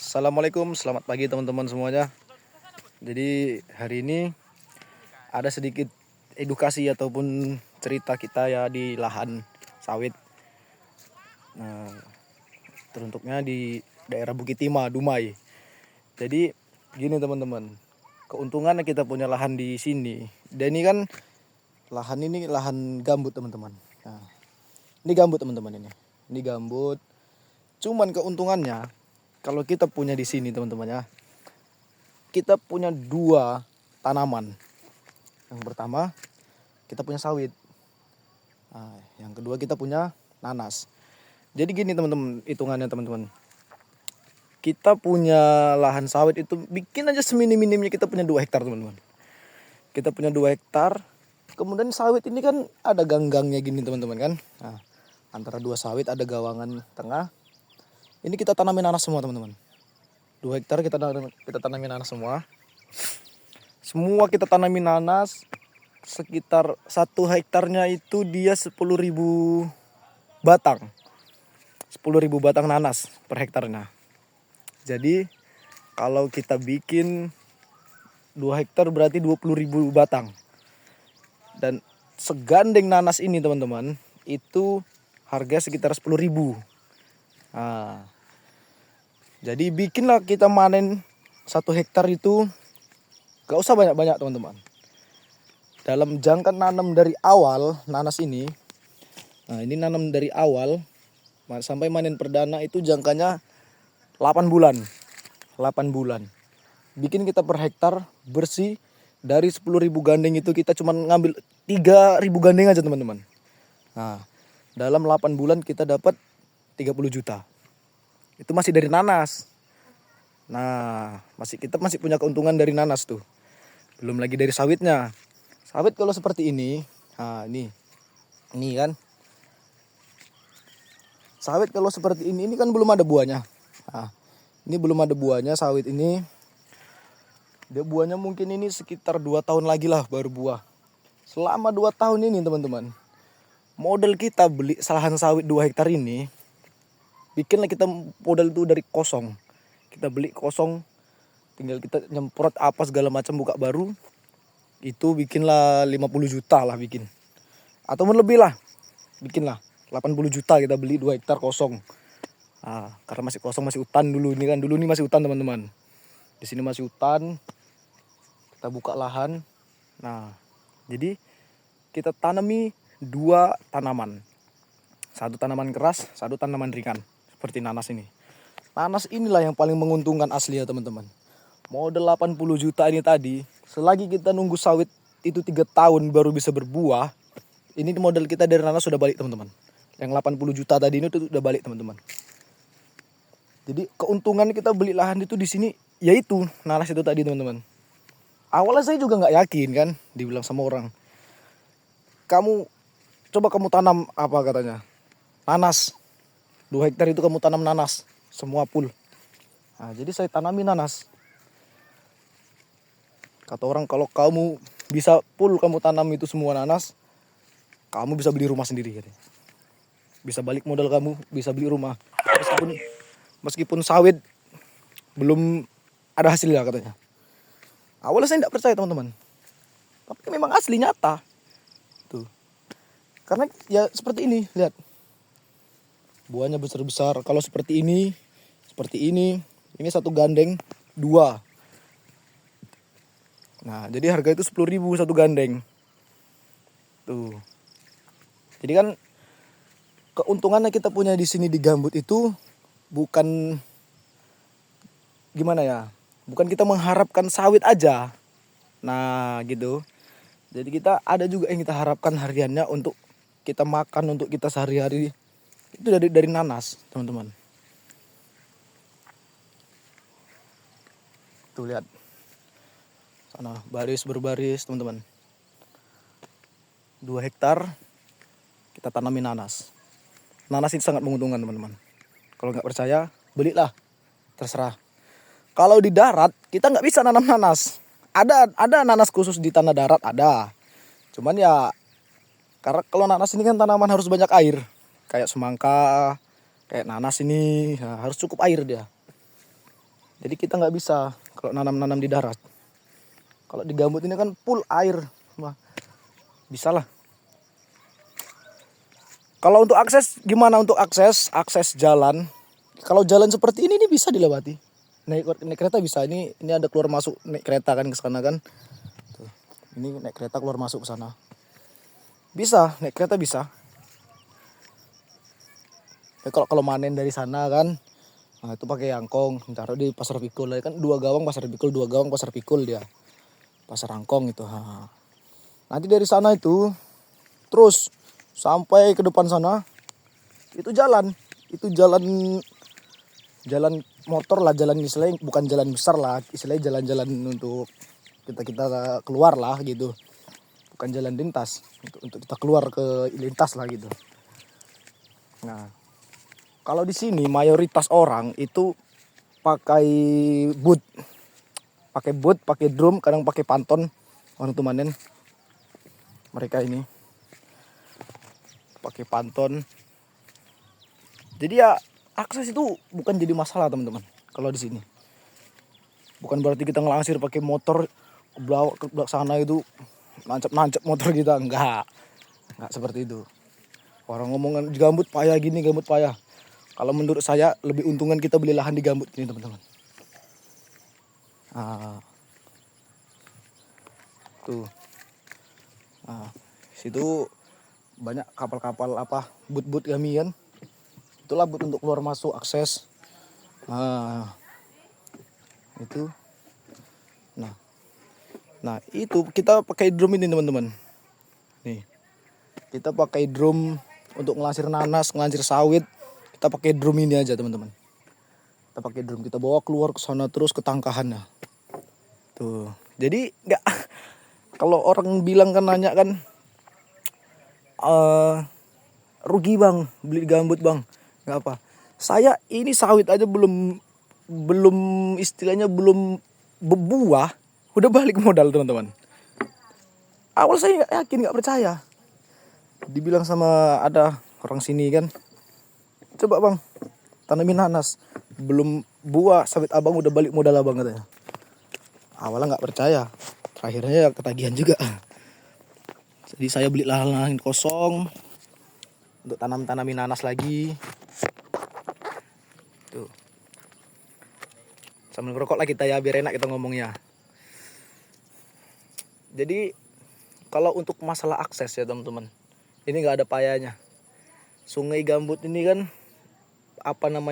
Assalamualaikum, selamat pagi teman-teman semuanya. Jadi hari ini ada sedikit edukasi ataupun cerita kita ya di lahan sawit. Nah, teruntuknya di daerah Bukit Timah, Dumai. Jadi gini teman-teman, keuntungannya kita punya lahan di sini. Dan ini kan lahan gambut teman-teman. Nah, ini gambut teman-teman ini. Ini gambut. Cuman keuntungannya kalau kita punya di sini teman-teman ya, kita punya dua tanaman. Yang pertama kita punya sawit. Nah, yang kedua kita punya nanas. Jadi gini teman-teman, hitungannya teman-teman. Kita punya lahan sawit itu bikin aja seminim-minimnya kita punya 2 hektar teman-teman. Kita punya 2 hektar. Kemudian sawit ini kan ada ganggangnya gini teman-teman kan. Nah, antara dua sawit ada gawangan tengah. Ini kita tanamin nanas semua teman-teman. 2 hektar kita tanamin nanas semua. Semua kita tanamin nanas. Sekitar 1 hektarnya itu dia 10.000 batang. 10.000 batang nanas per hektarnya. Jadi kalau kita bikin 2 hektar berarti 20.000 batang. Dan segandeng nanas ini teman-teman itu harga sekitar 10.000. Nah, jadi bikinlah kita manen 1 hektar itu gak usah banyak-banyak teman-teman. Dalam jangka nanam dari awal nanas ini, nah ini nanam dari awal sampai manen perdana itu jangkanya 8 bulan. 8 bulan. Bikin kita per hektar bersih dari 10.000 gandeng itu kita cuma ngambil 3.000 gandeng aja teman-teman. Nah, dalam 8 bulan kita dapat 30 juta. Itu masih dari nanas. Nah, kita masih punya keuntungan dari nanas tuh. Belum lagi dari sawitnya. Sawit kalau seperti ini, nah ini kan. Sawit kalau seperti ini kan belum ada buahnya. Nah, ini belum ada buahnya sawit ini. Dia buahnya mungkin ini sekitar 2 tahun lagi lah baru buah. Selama 2 tahun ini teman-teman, modal kita beli lahan sawit 2 hektar ini, bikinlah kita modal itu dari kosong. Kita beli kosong, tinggal kita nyemprot apa segala macam buka baru. Itu bikinlah 50 juta lah bikin. Atau lebih lah. Bikinlah 80 juta kita beli 2 hektar kosong. Nah, karena masih kosong, masih hutan dulu ini kan. Dulu ini masih hutan teman-teman. Di sini masih hutan. Kita buka lahan. Nah, jadi kita tanami 2 tanaman. 1 tanaman keras, 1 tanaman ringan. Seperti nanas ini. Nanas inilah yang paling menguntungkan asli ya teman-teman. Modal 80 juta ini tadi, selagi kita nunggu sawit itu 3 tahun baru bisa berbuah, ini modal kita dari nanas sudah balik teman-teman. Yang 80 juta tadi ini tuh udah balik teman-teman. Jadi keuntungan kita beli lahan itu di sini yaitu nanas itu tadi teman-teman. Awalnya saya juga nggak yakin kan, dibilang sama orang. Coba kamu tanam apa katanya? Nanas. 2 hektar itu kamu tanam nanas, semua full. Nah, jadi saya tanami nanas. Kata orang kalau kamu bisa full kamu tanam itu semua nanas, kamu bisa beli rumah sendiri katanya. Bisa balik modal kamu, bisa beli rumah. Meskipun sawit belum ada hasilnya katanya. Awalnya saya tidak percaya teman-teman. Tapi memang asli nyata. Tuh. Karena ya seperti ini, lihat. Buahnya besar-besar. Kalau seperti ini 1 gandeng 2. Nah, jadi harga itu 10.000 1 gandeng. Tuh. Jadi kan keuntungannya kita punya di sini di gambut itu bukan gimana ya? Bukan kita mengharapkan sawit aja. Nah, gitu. Jadi kita ada juga yang kita harapkan hariannya untuk kita makan, untuk kita sehari-hari. Itu dari nanas, teman-teman. Tuh lihat. Sana baris berbaris, teman-teman. 2 hektar kita tanamin nanas. Nanas itu sangat menguntungkan, teman-teman. Kalau nggak percaya, belilah. Terserah. Kalau di darat, kita nggak bisa nanam nanas. Ada nanas khusus di tanah darat, ada. Cuman ya, karena kalau nanas ini kan tanaman harus banyak air. Kayak semangka, kayak nanas ini, harus cukup air dia. Jadi kita nggak bisa kalau nanam-nanam di darat. Kalau di gambut ini kan full air, wah, bisa lah. Kalau untuk akses gimana, untuk akses jalan? Kalau jalan seperti ini bisa dilewati. Naik kereta bisa. Ini ada keluar masuk naik kereta kan ke sana kan. Tuh. Ini naik kereta keluar masuk ke sana. Bisa, naik kereta bisa. Ya, kalau manen dari sana kan, nah itu pakai angkong, taruh di Pasar Pikul kan, 2 gawang Pasar Pikul, 2 gawang Pasar Pikul dia. Pasar Angkong itu. Ha. Nanti dari sana itu terus sampai ke depan sana itu jalan. Itu jalan motor lah, jalan istilahnya bukan jalan besar lah, istilahnya jalan-jalan untuk kita keluar lah gitu. Bukan jalan lintas, untuk kita keluar ke lintas lah gitu. Nah, kalau di sini mayoritas orang itu pakai boot. Pakai drum, kadang pakai panton orang tumanen. Mereka ini pakai panton. Jadi ya akses itu bukan jadi masalah teman-teman. Kalau di sini bukan berarti kita ngelangsir pakai motor ke belakang sana itu nancep motor kita, enggak seperti itu. Orang ngomongan gambut payah gini, gambut payah. Kalau menurut saya lebih untungan kita beli lahan di gambut ini teman-teman. Tuh. Situ banyak kapal-kapal but kami kan. Itulah but untuk keluar masuk akses. Itu. Nah, itu kita pakai drum ini teman-teman. Nih. Kita pakai drum untuk ngelansir nanas, ngelansir sawit. Kita pakai drum ini aja teman-teman. Kita pakai drum, kita bawa keluar ke sana terus ke tangkahannya. Tuh. Jadi enggak, kalau orang bilang kan, nanya kan, rugi bang beli gambut bang, nggak apa. Saya ini sawit aja belum istilahnya belum berbuah udah balik modal teman-teman. Awal saya nggak yakin, nggak percaya. Dibilang sama ada orang sini kan, coba bang tanamin nanas, belum buah sawit abang udah balik modal abang katanya. Awalnya nggak percaya, terakhirnya ketagihan juga. Jadi saya beli lahan kosong untuk tanamin nanas lagi. Tuh. Sambil ngerokok lah kita ya, biar enak kita ngomongnya. Jadi kalau untuk masalah akses ya teman-teman, ini nggak ada payahnya. Sungai Gambut ini kan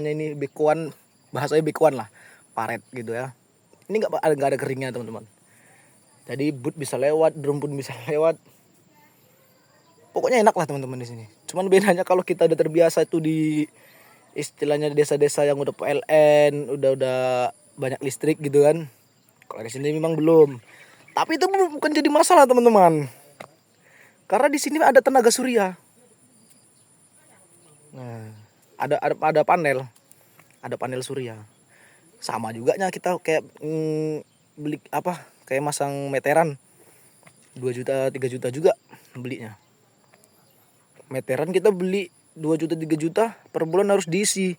ini bekuan, bahasanya bekuan lah, paret gitu ya. Ini nggak ada keringnya teman-teman. Jadi boot bisa lewat, drum pun bisa lewat. Pokoknya enak lah teman-teman di sini. Cuman bedanya kalau kita udah terbiasa itu di istilahnya desa-desa yang udah PLN, udah banyak listrik gitu kan. Kalau di sini memang belum. Tapi itu bukan jadi masalah teman-teman. Karena di sini ada tenaga surya. Nah, ada panel. Ada panel surya. Sama juga nya kita kayak beli kayak masang meteran 2 juta 3 juta juga belinya. Meteran kita beli 2 juta 3 juta per bulan harus diisi.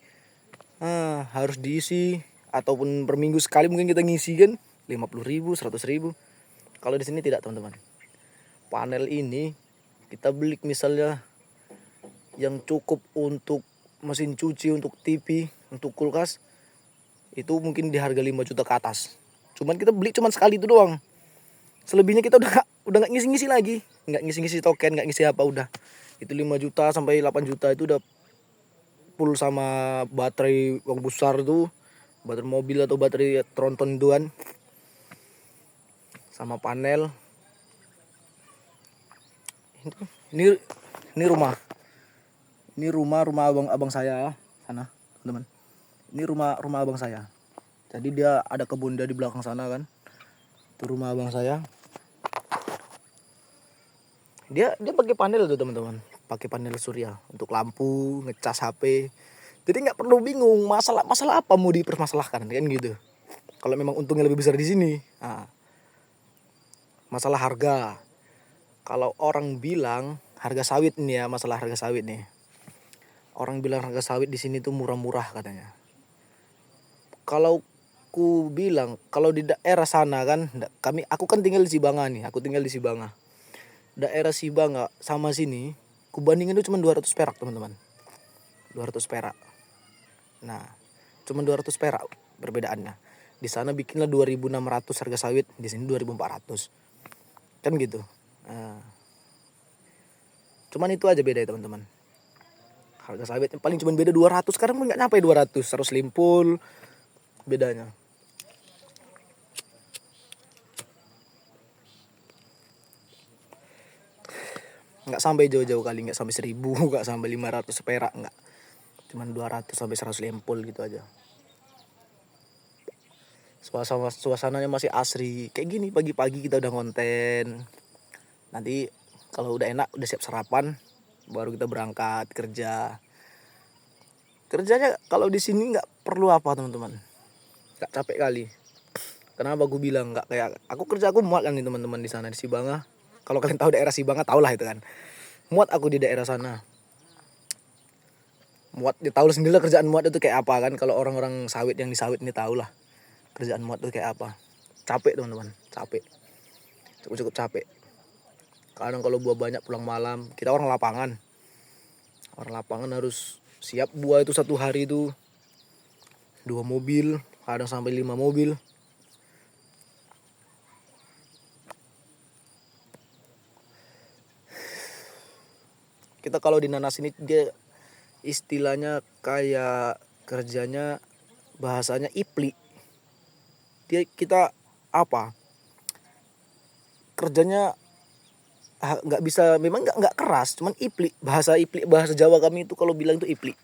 Harus diisi, ataupun per minggu sekali mungkin kita ngisi kan 50.000 100.000. Kalau di sini tidak teman-teman. Panel ini kita beli misalnya yang cukup untuk mesin cuci, untuk TV, untuk kulkas, itu mungkin di harga 5 juta ke atas. Cuman kita beli sekali itu doang. Selebihnya kita udah nggak ngisi-ngisi lagi, nggak ngisi-ngisi token, nggak ngisi apa, udah itu 5 juta sampai 8 juta itu udah full sama baterai yang besar tuh, baterai mobil atau baterai tronton itu kan, sama panel. Ini rumah abang saya sana teman-teman. Ini rumah abang saya. Jadi dia ada kebun dia di belakang sana kan. Itu rumah abang saya. Dia pakai panel tuh teman-teman, pakai panel surya untuk lampu, ngecas HP. Jadi nggak perlu bingung masalah apa mau dipermasalahkan kan gitu. Kalau memang untungnya lebih besar di sini. Masalah harga. Kalau orang bilang harga sawit nih ya, masalah harga sawit nih. Orang bilang harga sawit di sini tuh murah-murah katanya. Kalau aku bilang kalau di daerah sana kan, aku kan tinggal di Sibanga nih, aku tinggal di Sibanga. Daerah Sibanga sama sini, ku bandingin itu cuma 200 perak teman-teman. 200 perak. Nah, cuma 200 perak perbedaannya. Di sana bikinlah 2.600 harga sawit, di sini 2.400. Kan gitu. Nah, cuman itu aja beda ya teman-teman. Harga sawit yang paling cuma beda 200, sekarang pun nggak nyampe 200, 100 limpul bedanya. Nggak sampai jauh-jauh kali, nggak sampai 1.000, nggak sampai 500 perak, nggak. Cuman 200 sampai 100 limpul gitu aja. Suasananya masih asri. Kayak gini pagi-pagi kita udah ngonten. Nanti kalau udah enak, udah siap sarapan, baru kita berangkat kerja. Kerjanya kalau di sini nggak perlu apa teman-teman, nggak capek kali. Kenapa gue bilang nggak kayak aku kerja, aku muat kan nih teman-teman di sana di Sibanga. Kalau kalian tahu daerah Sibanga, tau lah itu kan. Muat aku di daerah sana. Muat, tahu sendiri lah kerjaan muat itu kayak apa kan. Kalau orang-orang sawit yang di sawit ini tahu lah kerjaan muat itu kayak apa. Capek teman-teman, capek. Cukup capek. Kadang kalau buah banyak pulang malam, kita orang lapangan. Orang lapangan harus siap buah itu satu hari itu 2 mobil, kadang sampai 5 mobil. Kita kalau di nanas ini dia istilahnya kayak kerjanya, bahasanya ipli. Kita apa? Kerjanya nggak bisa, memang nggak keras, cuman ipli, bahasa Jawa kami itu kalau bilang itu ipli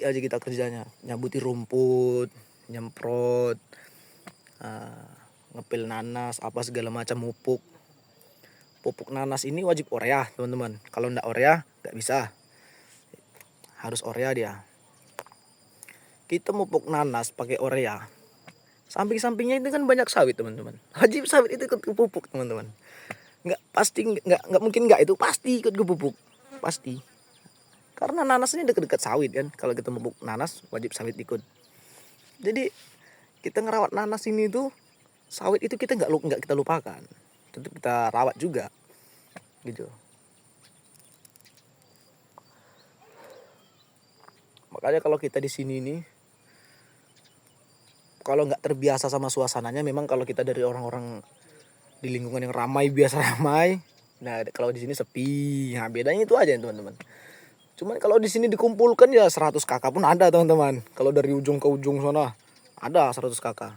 aja kita kerjanya, nyabuti rumput, nyemprot, ngepil nanas, apa segala macam, pupuk nanas ini wajib urea teman-teman. Kalau nggak urea nggak bisa, harus urea dia. Kita pupuk nanas pakai urea, samping-sampingnya itu kan banyak sawit teman-teman, wajib sawit itu ikut pupuk teman-teman. Nggak mungkin nggak, itu pasti ikut pupuk, pasti. Karena nanas ini dekat-dekat sawit kan, kalau kita pupuk nanas wajib sawit ikut. Jadi kita ngerawat nanas ini tuh, sawit itu kita nggak kita lupakan, tetap kita rawat juga gitu. Makanya kalau kita di sini nih, kalau nggak terbiasa sama suasananya, memang kalau kita dari orang-orang di lingkungan yang ramai, biasa ramai, nah kalau di sini sepi. Nah bedanya itu aja teman-teman. Cuman kalau di sini dikumpulkan ya 100 kakak pun ada teman-teman. Kalau dari ujung ke ujung sana ada 100 kakak.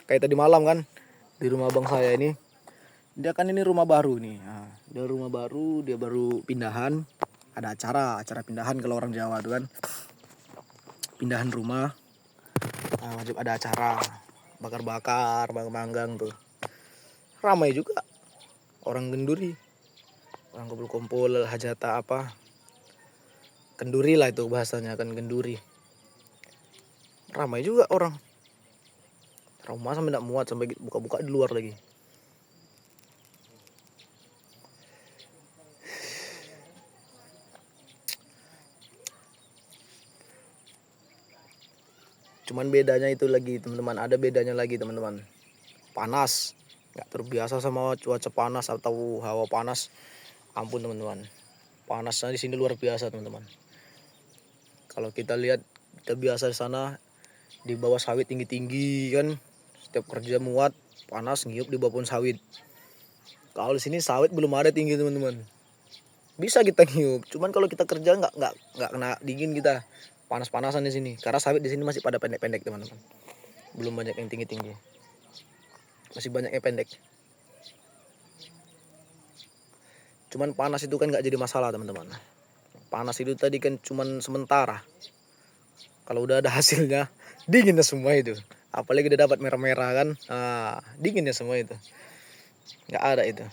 Kayak tadi malam kan di rumah abang saya ini, dia kan ini rumah baru nih. Nah, dia rumah baru, dia baru pindahan. Ada acara pindahan kalau orang Jawa tuh kan. Pindahan rumah, wajib ada acara bakar-bakar, manggang tuh. Ramai juga orang genduri, orang kumpul-kumpul, hajata apa, kenduri lah itu bahasanya kan, genduri. Ramai juga orang, rumah sampai tidak muat, sampai buka-buka di luar lagi. Cuman bedanya itu lagi teman-teman, ada bedanya lagi teman-teman. Panas, nggak terbiasa sama cuaca panas atau hawa panas, ampun teman-teman. Panasnya di sini luar biasa teman-teman. Kalau kita lihat, kita biasa di sana di bawah sawit tinggi-tinggi kan, setiap kerja muat, panas, ngiup di bawah pohon sawit. Kalau di sini sawit belum ada tinggi teman-teman, bisa kita ngiup. Cuman kalau kita kerja nggak kena dingin, kita panas-panasan di sini. Karena sawit di sini masih pada pendek-pendek teman-teman, belum banyak yang tinggi-tinggi, masih banyak yang pendek. Cuman panas itu kan nggak jadi masalah teman-teman. Panas itu tadi kan cuman sementara. Kalau udah ada hasilnya, dinginnya semua itu. Apalagi udah dapat merah-merah kan, dinginnya semua itu. Nggak ada itu.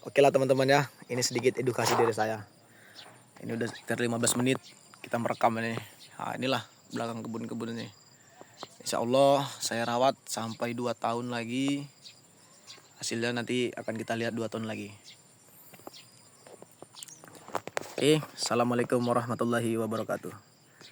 Oke lah teman-teman ya, ini sedikit edukasi dari saya. Ini udah sekitar 15 menit kita merekam ini. Nah inilah belakang kebun-kebun ini. Insya Allah saya rawat sampai 2 tahun lagi. Hasilnya nanti akan kita lihat 2 tahun lagi. Oke, assalamualaikum warahmatullahi wabarakatuh.